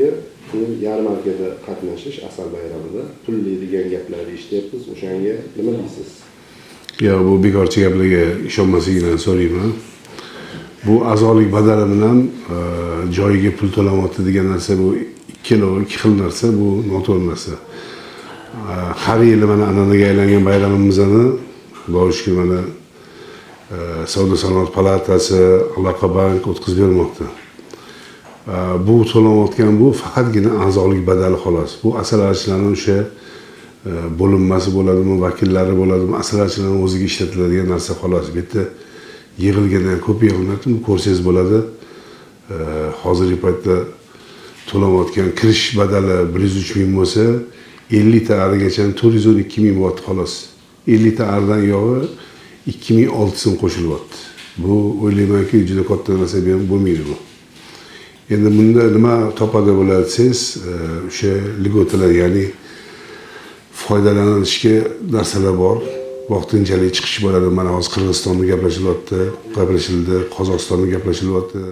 aka, yarmarkada qatnashish asal bayramida pulli degan gaplarni eshityapmiz. O'shanga nima deysiz? Ya bu bekorchi gaplarga ishonmasligidan so'rayman. Bu a'zolik badali bilan joyiga pul to'lamoqda degan narsa bu ikki xil narsa, bu noto'g'ri narsa. Har yili mana an'anaga aylangan bayramimizni boshqa mana Savdo sanoat palatasi, Aloqa bank o'tkazib bermoqda. Bu to'lanayotgan bu faqatgina a'zolik badali xolos. Bu asalachilarning o'sha bo'linmasi bo'ladimi, vakillari bo'ladimi, asalachilarning o'ziga ishlatiladigan narsa xolos. Bu yerda yig'ilgandan ko'p yig'ilmaydi, ko'rsangiz bo'ladi. Hozirgi paytda to'lanayotgan kirish badali 103 ming bo'lsa, 50 ta arigacha 412 ming bo'lyapti xolos. 50 ta aridan yog'i 2600 so'm qo'shilyapti. Bu o'ylaymanki, juda katta narsa bo'lmaydi bu. Endi bunda nima topadi bo'ladi desangiz, o'sha ligotalar, ya'ni foydalanishga narsalar bor. Vaqtinchalik chiqish bo'ladi. Mana hozir Qirg'izistonni gaplashildi, Qozog'istonni gaplashilyapti.